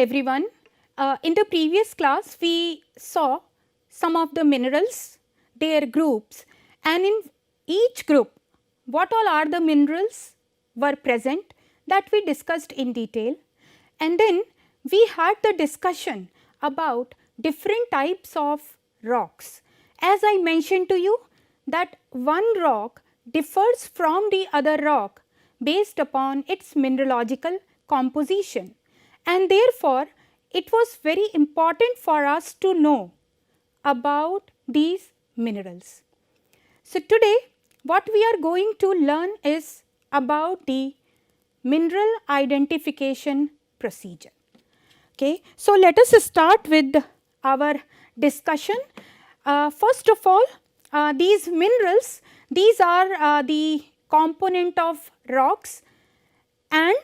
everyone. In the previous class, we saw some of the minerals, their groups, and in each group, what all are the minerals were present, that we discussed in detail. And then we had the discussion about different types of rocks. As I mentioned to you, that one rock differs from the other rock based upon its mineralogical composition, and therefore it was very important for us to know about these minerals. So today what we are going to learn is about the mineral identification procedure. Okay. So let us start with our discussion. First of all, these minerals, these are the component of rocks, and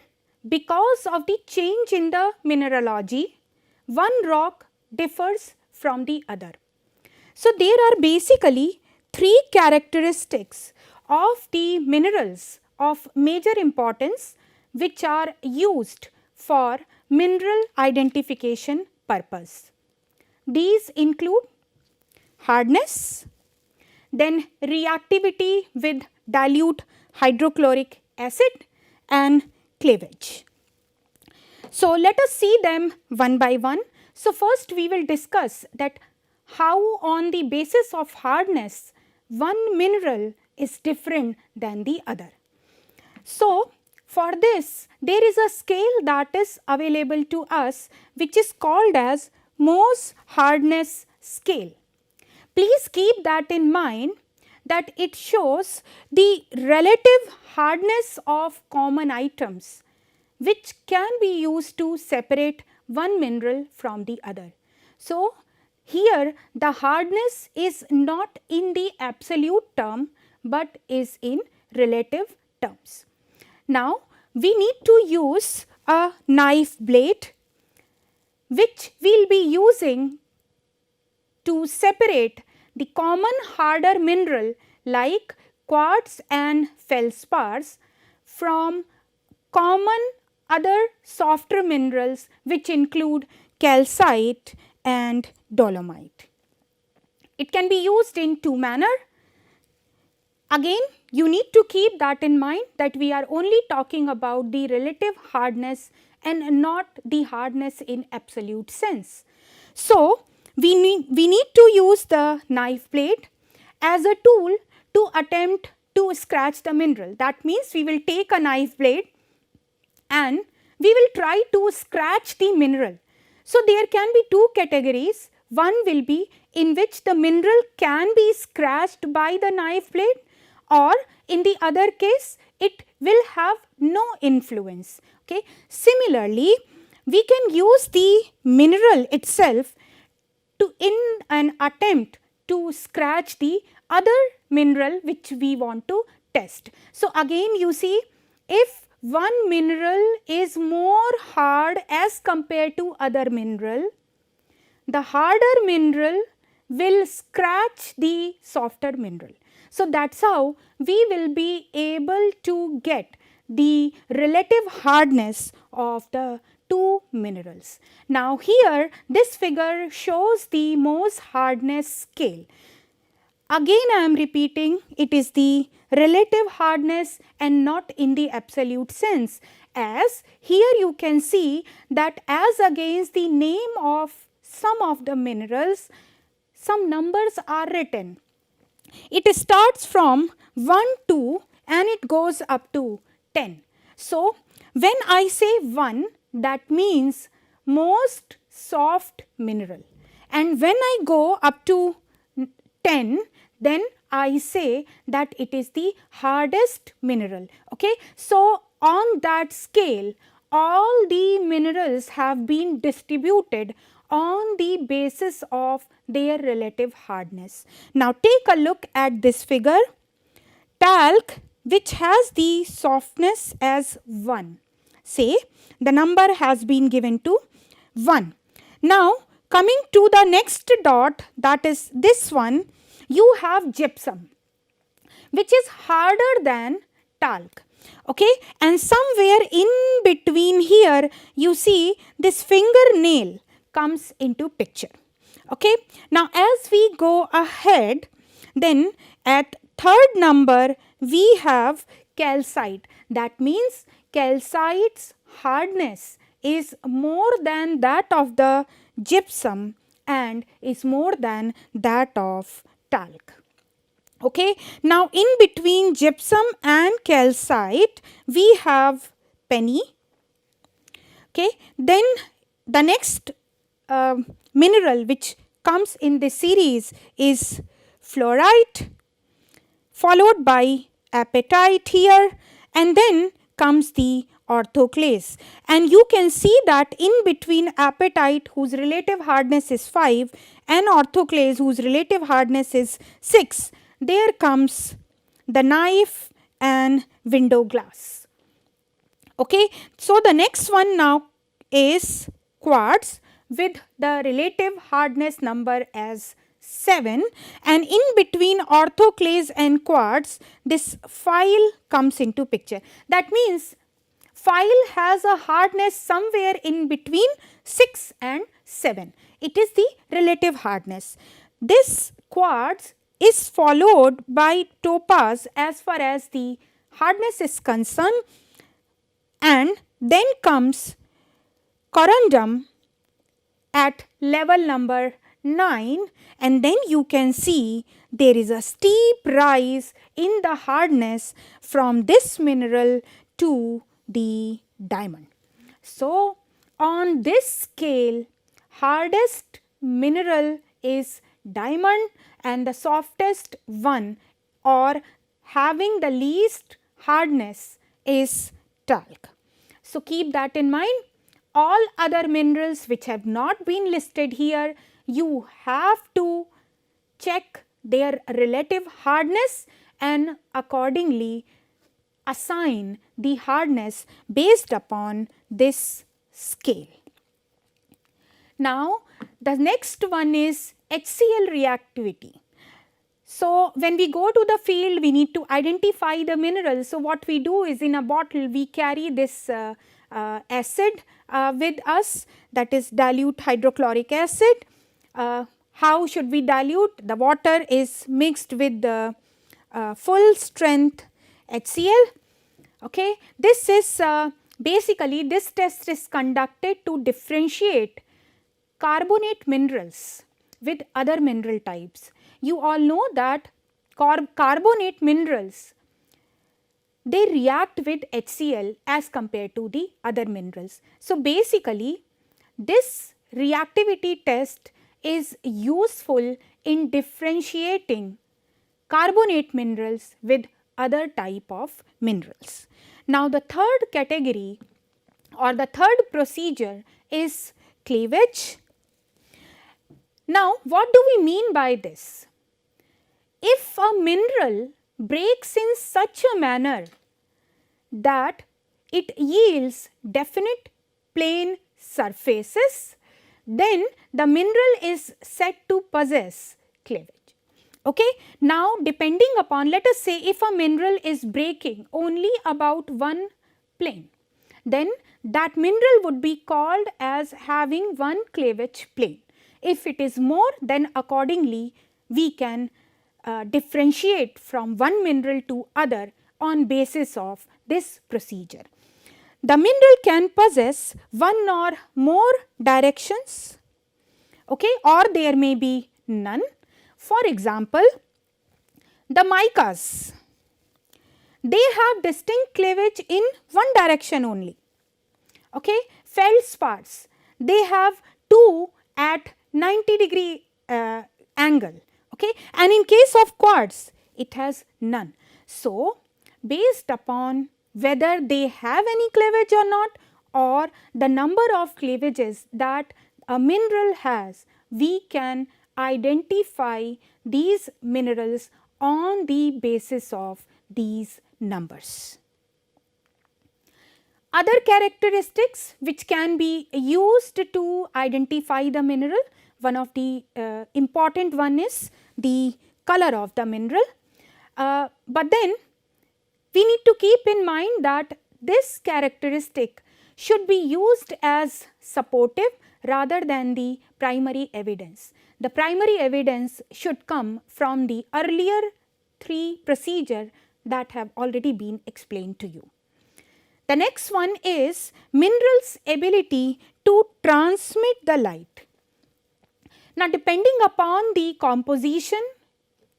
because of the change in the mineralogy, one rock differs from the other. So there are basically three characteristics of the minerals of major importance which are used for mineral identification purpose. These include hardness, then reactivity with dilute hydrochloric acid, and cleavage. So let us see them one by one. So first we will discuss that how on the basis of hardness one mineral is different than the other. So for this there is a scale that is available to us which is called as Mohs hardness scale. Please keep that in mind, that it shows the relative hardness of common items which can be used to separate one mineral from the other. So here the hardness is not in the absolute term but is in relative terms. Now we need to use a knife blade which we will be using to separate the common harder mineral like quartz and feldspars from common other softer minerals which include calcite and dolomite. It can be used in two manner. Again, you need to keep that in mind, that we are only talking about the relative hardness and not the hardness in absolute sense. So we need to use the knife blade as a tool to attempt to scratch the mineral. That means we will take a knife blade and we will try to scratch the mineral. So there can be two categories. One will be in which the mineral can be scratched by the knife blade, or in the other case it will have no influence. Okay. Similarly, we can use the mineral itself to in an attempt to scratch the other mineral which we want to test. So again you see, if one mineral is more hard as compared to other mineral, the harder mineral will scratch the softer mineral. So that's how we will be able to get the relative hardness of the two minerals. Now here this figure shows the Mohs hardness scale. Again I am repeating, it is the relative hardness and not in the absolute sense, as here you can see that as against the name of some of the minerals, some numbers are written. It starts from 1, 2 and it goes up to 10. So when I say 1, that means most soft mineral, and when I go up to 10, then I say that it is the hardest mineral. Okay. So on that scale, all the minerals have been distributed on the basis of their relative hardness. Now take a look at this figure. Talc, which has the softness as 1, say the number has been given to 1. Now coming to the next dot, that is this one, you have gypsum which is harder than talc. Okay, and somewhere in between here you see this fingernail comes into picture. Okay, now as we go ahead, then at third number we have calcite. That means calcite's hardness is more than that of the gypsum and is more than that of talc. Okay, now in between gypsum and calcite we have penny. Okay, then the next mineral which comes in this series is fluorite, followed by apatite here, and then comes the orthoclase. And you can see that in between apatite, whose relative hardness is 5, and orthoclase, whose relative hardness is 6, there comes the knife and window glass. Okay, so the next one now is quartz with the relative hardness number as 7, and in between orthoclase and quartz this file comes into picture. That means file has a hardness somewhere in between 6 and 7. It is the relative hardness. This quartz is followed by topaz as far as the hardness is concerned, and then comes corundum at level number 9, and then you can see there is a steep rise in the hardness from this mineral to the diamond. So, on this scale, hardest mineral is diamond and the softest one or having the least hardness is talc. So, keep that in mind. All other minerals which have not been listed here, you have to check their relative hardness and accordingly assign the hardness based upon this scale. Now, the next one is HCl reactivity. So, when we go to the field, we need to identify the mineral. So, what we do is in a bottle, we carry this acid with us, that is dilute hydrochloric acid. How should we dilute? The water is mixed with the full strength HCl. Okay. This is basically this test is conducted to differentiate carbonate minerals with other mineral types. You all know that carbonate minerals, they react with HCl as compared to the other minerals. So, basically this reactivity test is useful in differentiating carbonate minerals with other type of minerals. Now, the third category or the third procedure is cleavage. Now, what do we mean by this? If a mineral breaks in such a manner that it yields definite plane surfaces, then the mineral is said to possess cleavage. Okay. Now, depending upon, let us say if a mineral is breaking only about one plane, then that mineral would be called as having one cleavage plane. If it is more, then accordingly we can differentiate from one mineral to other on basis of this procedure. The mineral can possess one or more directions, okay, or there may be none. For example, the micas, they have distinct cleavage in one direction only. Okay. Feldspars, they have two at 90-degree angle. Okay. And in case of quartz, it has none. So, based upon whether they have any cleavage or not, or the number of cleavages that a mineral has, we can identify these minerals on the basis of these numbers. Other characteristics which can be used to identify the mineral, one of the important one is the color of the mineral. But then we need to keep in mind that this characteristic should be used as supportive rather than the primary evidence. The primary evidence should come from the earlier 3 procedures that have already been explained to you. The next one is mineral's ability to transmit the light. Now, depending upon the composition,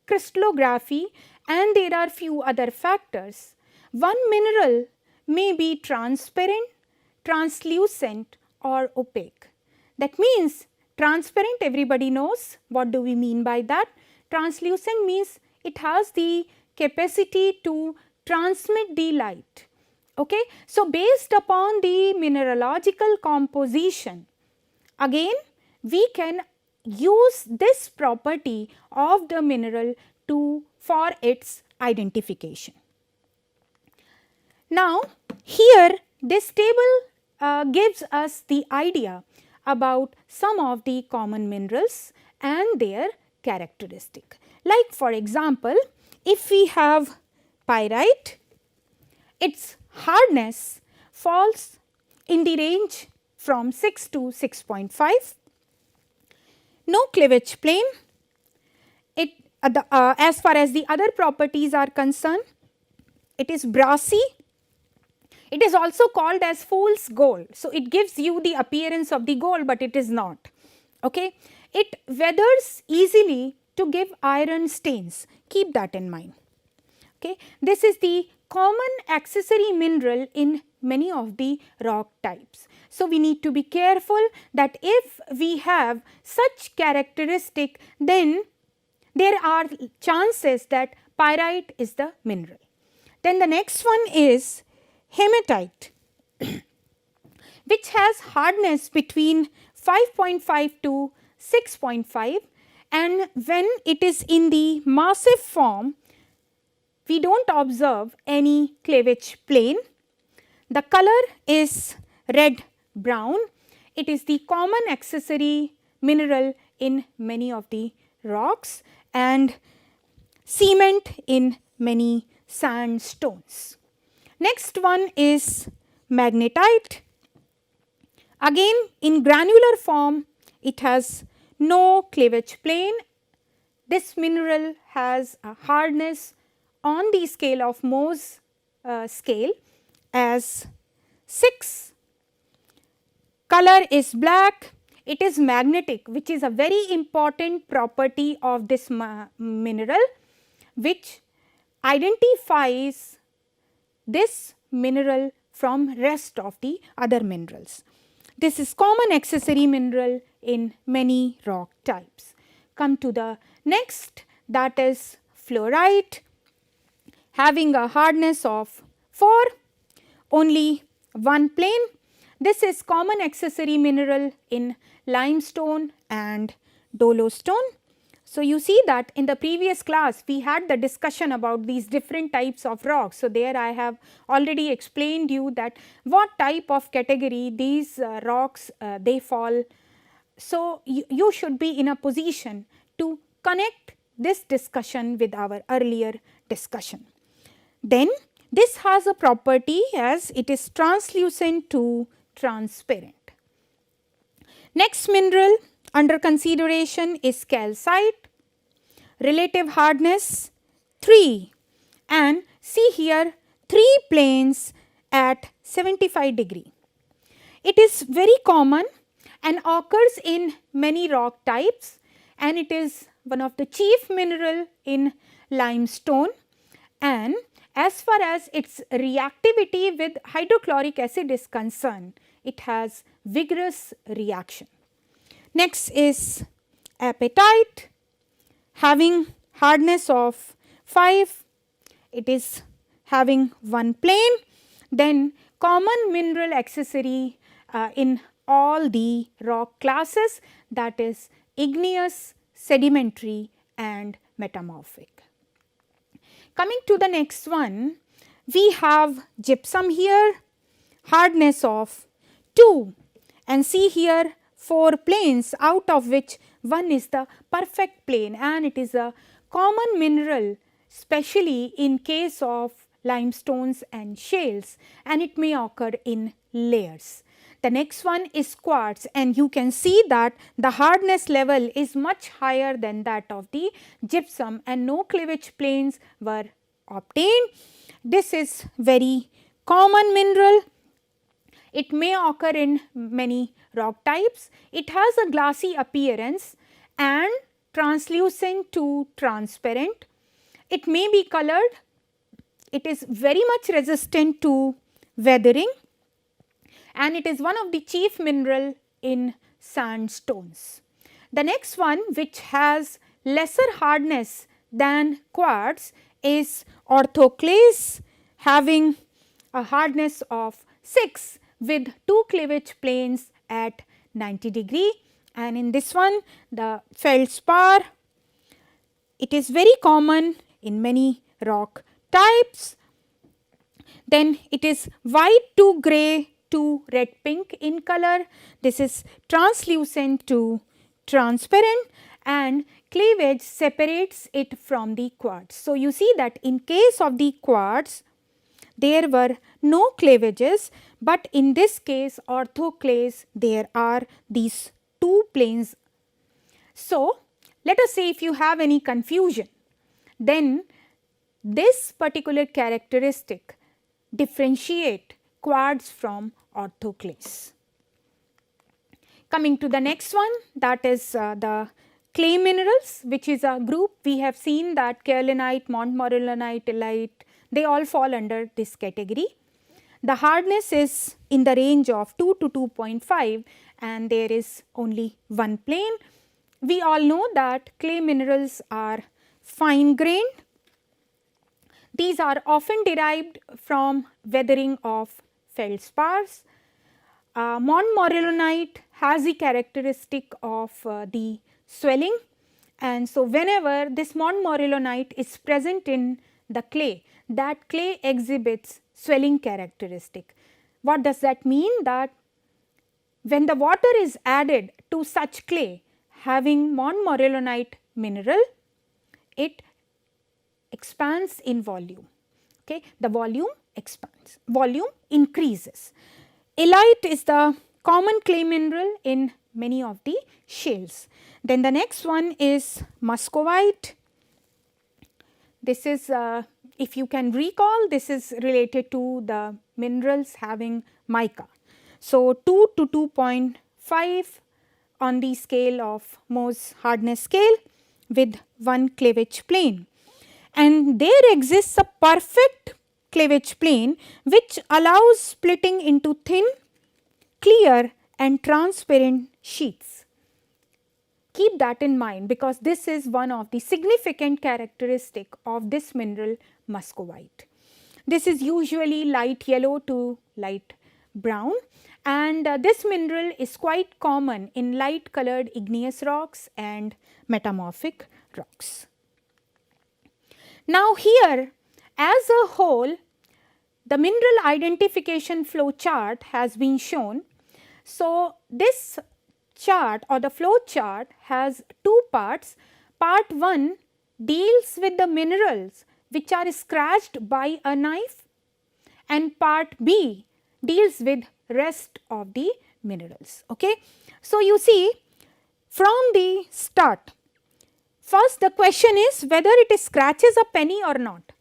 crystallography, and there are few other factors, one mineral may be transparent, translucent, or opaque. That means transparent, everybody knows what do we mean by that. Translucent means it has the capacity to transmit the light. Okay. So, based upon the mineralogical composition, again we can use this property of the mineral for its identification. Now, here this table gives us the idea about some of the common minerals and their characteristic. Like for example, if we have pyrite, its hardness falls in the range from 6 to 6.5. No cleavage plane. As far as the other properties are concerned, it is brassy. It is also called as fool's gold. So, it gives you the appearance of the gold, but it is not. Okay. It weathers easily to give iron stains. Keep that in mind. Okay. This is the common accessory mineral in many of the rock types. So, we need to be careful that if we have such characteristic, then there are chances that pyrite is the mineral. Then the next one is hematite, which has hardness between 5.5 to 6.5, and when it is in the massive form, we do not observe any cleavage plane. The color is red brown. It is the common accessory mineral in many of the rocks and cement in many sandstones. Next one is magnetite. Again in granular form, it has no cleavage plane. This mineral has a hardness on the scale of Mohs scale as 6. Color is black. It is magnetic, which is a very important property of this mineral, which identifies this mineral from rest of the other minerals. This is common accessory mineral in many rock types. Come to the next, that is fluorite, having a hardness of 4, only one plane. This is common accessory mineral in limestone and dolostone. So, you see that in the previous class we had the discussion about these different types of rocks. So, there I have already explained you that what type of category these rocks they fall. So, you should be in a position to connect this discussion with our earlier discussion. Then this has a property as it is translucent to transparent. Next mineral under consideration is calcite, relative hardness 3, and see here 3 planes at 75 degree. It is very common and occurs in many rock types, and it is one of the chief mineral in limestone, and as far as its reactivity with hydrochloric acid is concerned, it has vigorous reaction. Next is apatite, having hardness of 5, it is having one plane. Then common mineral accessory in all the rock classes, that is igneous, sedimentary and metamorphic. Coming to the next one, we have gypsum here, hardness of 2, and see here 4 planes, out of which one is the perfect plane, and it is a common mineral, especially in case of limestones and shales, and it may occur in layers. The next one is quartz, and you can see that the hardness level is much higher than that of the gypsum, and no cleavage planes were obtained. This is very common mineral. It may occur in many rock types. It has a glassy appearance and translucent to transparent. It may be colored. It is very much resistant to weathering, and it is one of the chief mineral in sandstones. The next one, which has lesser hardness than quartz, is orthoclase, having a hardness of 6 with 2 cleavage planes at 90°. And in this one, the feldspar, it is very common in many rock types. Then it is white to grey to red pink in color. This is translucent to transparent, and cleavage separates it from the quartz. So, you see that in case of the quartz, there were no cleavages, but in this case orthoclase, there are these 2 planes. So, let us say if you have any confusion, then this particular characteristic differentiate quartz from orthoclase. Coming to the next one, that is the clay minerals, which is a group. We have seen that kaolinite, montmorillonite, illite, they all fall under this category. The hardness is in the range of 2 to 2.5, and there is only one plane. We all know that clay minerals are fine grained. These are often derived from weathering of feldspars. Montmorillonite has the characteristic of the swelling, and so whenever this montmorillonite is present in the clay, that clay exhibits swelling characteristic. What does that mean? That when the water is added to such clay having montmorillonite mineral, it expands in volume. Okay, the volume expands, volume increases. Illite is the common clay mineral in many of the shales. Then the next one is muscovite. This is, if you can recall, this is related to the minerals having mica. So, 2 to 2.5 on the scale of Mohs hardness scale with one cleavage plane. And there exists a perfect cleavage plane which allows splitting into thin, clear and transparent sheets. Keep that in mind, because this is one of the significant characteristic of this mineral muscovite. This is usually light yellow to light brown, and this mineral is quite common in light colored igneous rocks and metamorphic rocks. Now, here as a whole, the mineral identification flow chart has been shown. So, this chart or the flow chart has 2 parts. Part 1 deals with the minerals which are scratched by a knife, and part B deals with rest of the minerals. Okay. So, you see from the start, first the question is whether it scratches a penny or not.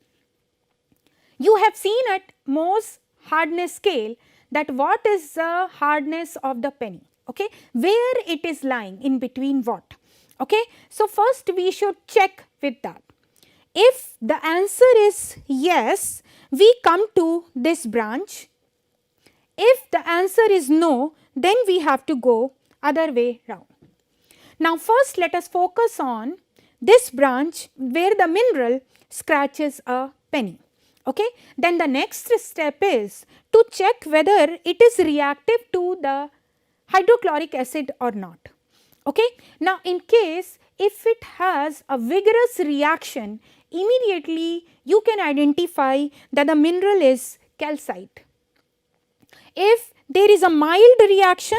You have seen at Mohs hardness scale that what is the hardness of the penny, okay, where it is lying in between what. Okay. So, first we should check with that. If the answer is yes, we come to this branch. If the answer is no, then we have to go other way round. Now, first let us focus on this branch where the mineral scratches a penny. Okay. Then the next step is to check whether it is reactive to the hydrochloric acid or not. Okay. Now, in case if it has a vigorous reaction, immediately you can identify that the mineral is calcite. If there is a mild reaction,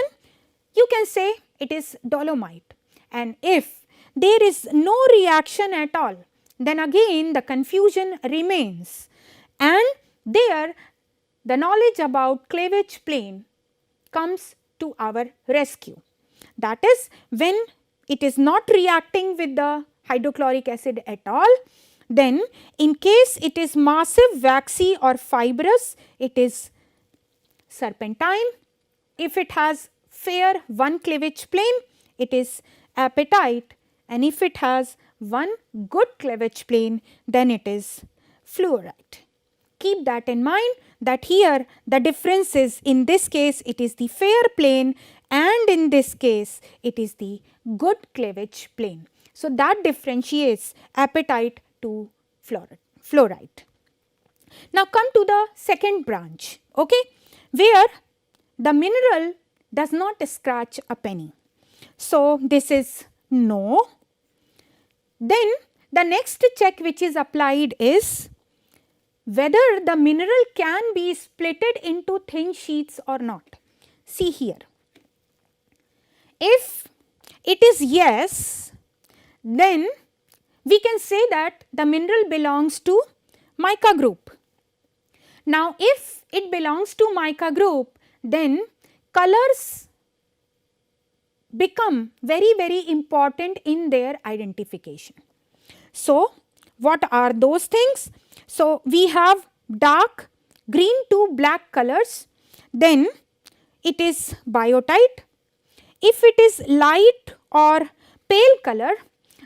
you can say it is dolomite, and if there is no reaction at all, then again the confusion remains, and there the knowledge about cleavage plane comes to our rescue. That is, when it is not reacting with the hydrochloric acid at all, then in case it is massive, waxy or fibrous, it is serpentine. If it has fair one cleavage plane, it is apatite, and if it has one good cleavage plane, then it is fluorite. Keep that in mind, that here the difference is, in this case it is the fair plane, and in this case it is the good cleavage plane. So that differentiates apatite to fluorite. Now come to the second branch, okay, where the mineral does not scratch a penny. So this is no. Then the next check which is applied is whether the mineral can be splitted into thin sheets or not. See here. If it is yes, then we can say that the mineral belongs to mica group. Now if it belongs to mica group, then colors become very important in their identification. So what are those things? So we have dark green to black colors, then it is biotite. If it is light or pale color,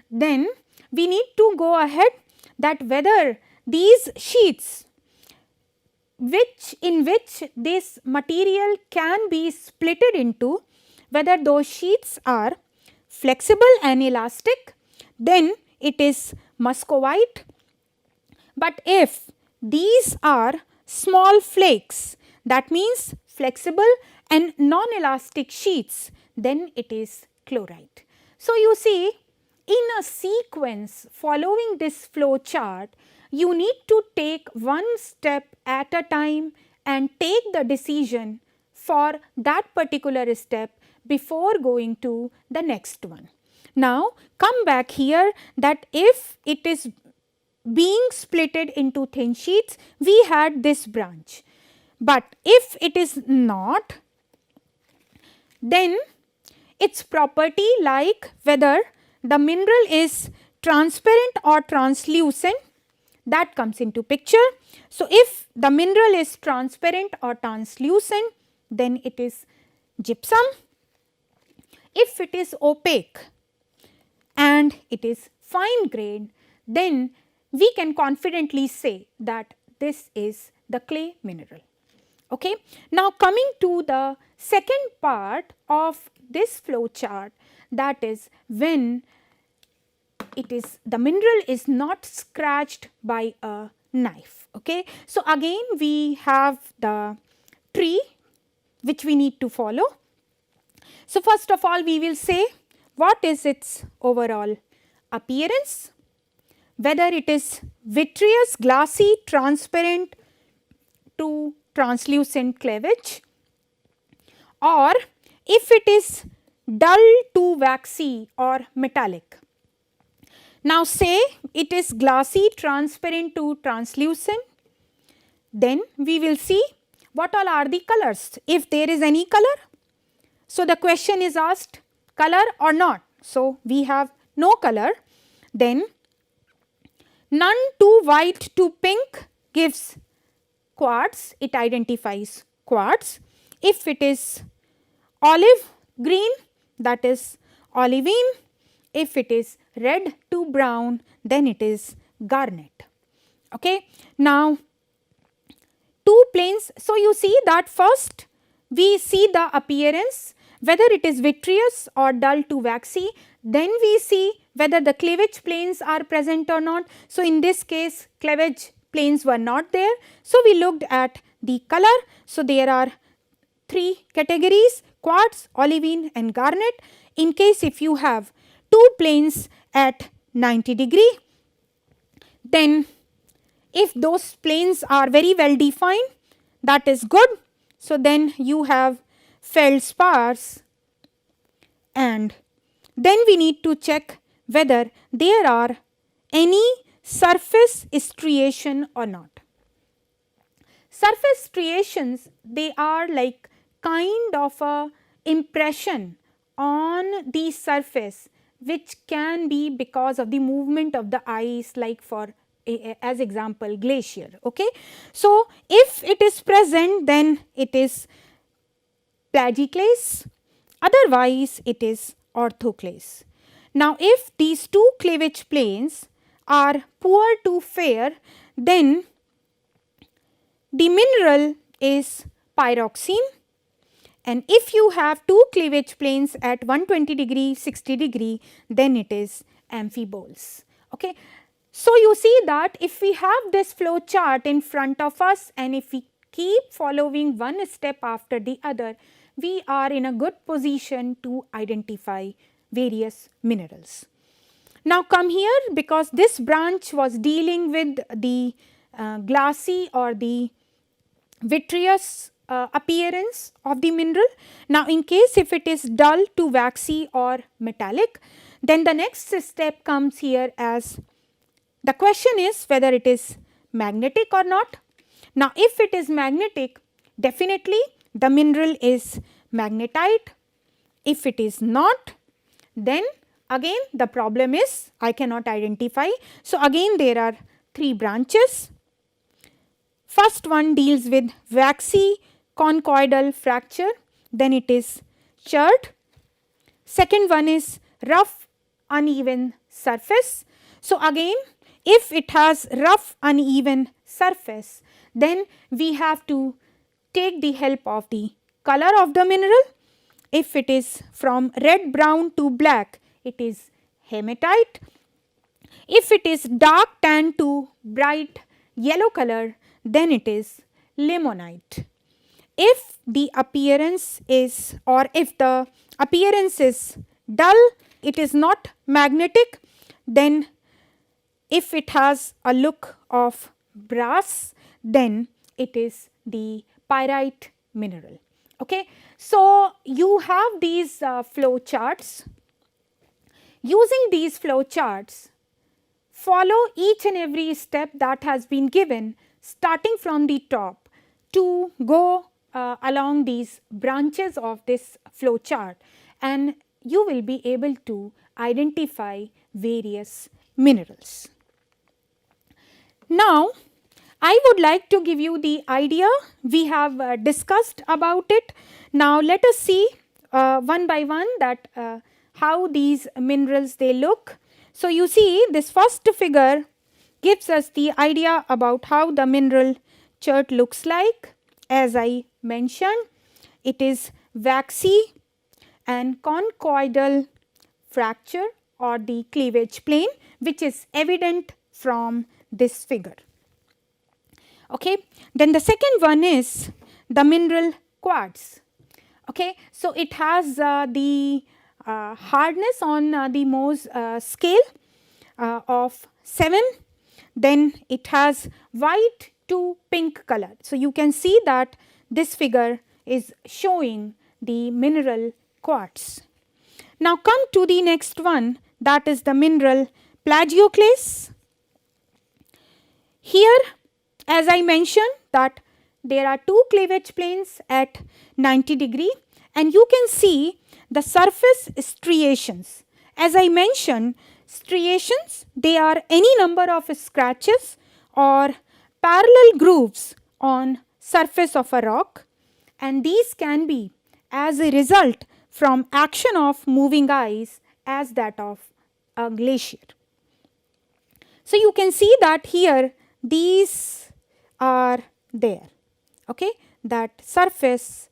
then we need to go ahead that whether these sheets in which this material can be splitted into, whether those sheets are flexible and elastic, then it is muscovite. But if these are small flakes, that means flexible and non-elastic sheets, then it is chlorite. So you see, in a sequence following this flow chart, you need to take one step at a time and take the decision for that particular step before going to the next one. Now come back here, that if it is being splitted into thin sheets, we had this branch. But if it is not, then its property, like whether the mineral is transparent or translucent, that comes into picture. So if the mineral is transparent or translucent, then it is gypsum. If it is opaque and it is fine grained, then we can confidently say that this is the clay mineral. Okay. Now coming to the second part of this flow chart, that is when it is the mineral is not scratched by a knife. Okay. So again we have the tree which we need to follow. So first of all we will say what is its overall appearance, whether it is vitreous, glassy, transparent to translucent cleavage, or if it is dull to waxy or metallic. Now say it is glassy, transparent to translucent, then we will see what all are the colors, if there is any color. So the question is asked, color or not. So we have no color, then none to white to pink gives quartz, it identifies quartz. If it is olive green, that is olivine. If it is red to brown, then it is garnet. Okay. Now two planes, so you see that first we see the appearance, whether it is vitreous or dull to waxy, then we see whether the cleavage planes are present or not. So in this case cleavage planes were not there, so we looked at the color. So there are three categories: quartz, olivine and garnet. In case if you have two planes at 90 degree, then if those planes are very well defined, that is good. So then you have feldspars, and then we need to check whether there are any surface striation or not. surface striations, they are like kind of a impression on the surface which can be because of the movement of the ice, like for as example glacier. Okay. So, if it is present, then it is plagioclase, otherwise it is orthoclase. Now, if these two cleavage planes are poor to fair, then the mineral is pyroxene, and if you have two cleavage planes at 120 degree, 60 degree, then it is amphiboles. Okay. So, you see that if we have this flow chart in front of us and if we keep following one step after the other, we are in a good position to identify various minerals. Now, come here, because this branch was dealing with the glassy or the vitreous appearance of the mineral. Now, in case if it is dull to waxy or metallic, then the next step comes here as the question is whether it is magnetic or not. Now, if it is magnetic, definitely the mineral is magnetite. If it is not, then again the problem is I cannot identify. So, again there are three branches. First one deals with waxy conchoidal fracture, then it is chert. Second one is rough uneven surface. So, again if it has rough uneven surface, then we have to take the help of the color of the mineral. If it is from red brown to black, it is hematite. If it is dark tan to bright yellow color, then it is limonite. If the appearance is, or if the appearance is dull, it is not magnetic, then if it has a look of brass, then it is the pyrite mineral. Okay. So, you have these flow charts. Using these flow charts, follow each and every step that has been given starting from the top to go along these branches of this flow chart, and you will be able to identify various minerals. Now, I would like to give you the idea. We have discussed about it. Now, let us see one by one that how these minerals they look. So, you see this first figure gives us the idea about how the mineral chert looks like. As I mentioned, it is waxy and conchoidal fracture or the cleavage plane, which is evident from this figure. Okay. Then the second one is the mineral quartz. Okay. So, it has the hardness on the Mohs scale of 7, then it has white to pink color. So, you can see that this figure is showing the mineral quartz. Now, come to the next one, that is the mineral plagioclase. Here, as I mentioned, that there are two cleavage planes at 90 degree, and you can see the surface striations. As I mentioned, striations, they are any number of scratches or parallel grooves on surface of a rock, and these can be as a result from action of moving ice as that of a glacier. So, you can see that here these are there, okay, that surface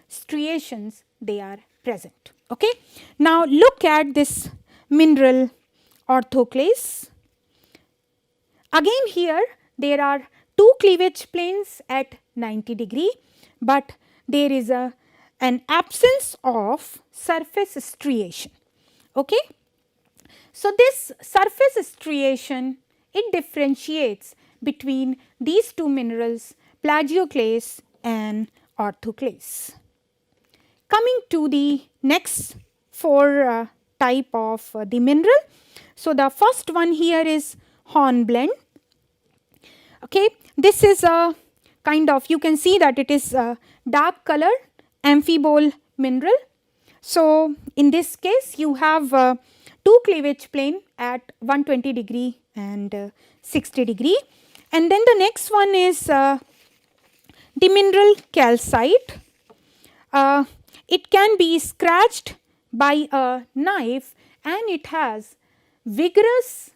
striations they are present. Okay. Now, look at this mineral orthoclase. Again here there are two cleavage planes at 90 degree, but there is an absence of surface striation. Okay. So, this surface striation, it differentiates between these two minerals, plagioclase and orthoclase. Coming to the next four type of the mineral. So, the first one here is hornblende. Okay. This is a kind of, you can see that it is dark colored amphibole mineral. So, in this case you have two cleavage plane at 120 degree and 60 degree, and then the next one is demineral calcite. It can be scratched by a knife and it has vigorous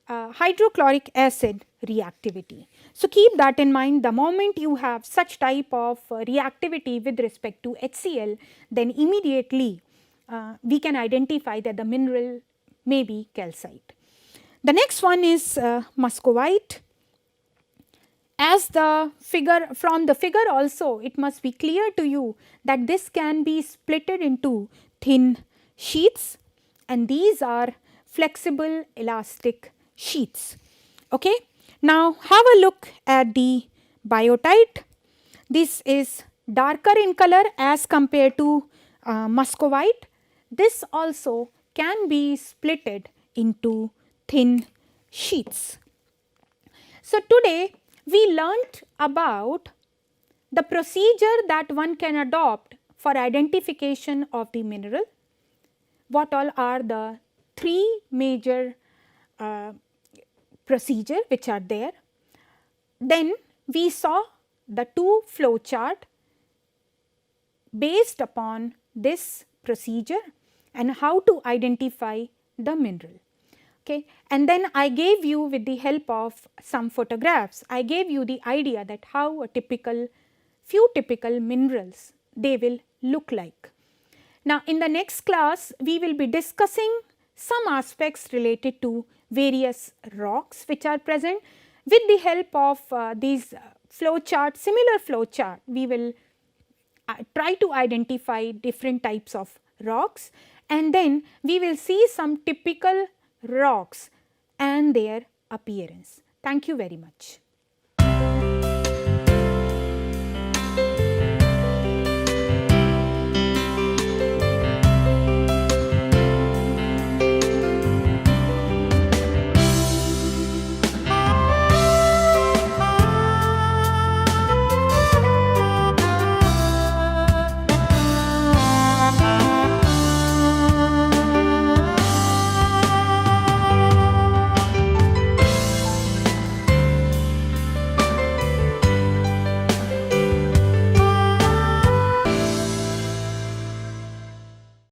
hydrochloric acid reactivity. So, keep that in mind. The moment you have such type of reactivity with respect to HCl, then immediately we can identify that the mineral may be calcite. The next one is muscovite. As the figure, from the figure also, it must be clear to you that this can be splitted into thin sheets, and these are flexible elastic sheets. Okay. Now, have a look at the biotite. This is darker in color as compared to muscovite. This also can be splitted into thin sheets. So, today we learnt about the procedure that one can adopt for identification of the mineral. What all are the three major procedure which are there. Then we saw the two flow chart based upon this procedure and how to identify the mineral. Okay. And then I gave you, with the help of some photographs, I gave you the idea that how a few typical minerals they will look like. Now, in the next class we will be discussing some aspects related to various rocks which are present. With the help of these flow chart, similar flow chart, we will try to identify different types of rocks, and then we will see some typical rocks and their appearance. Thank you very much.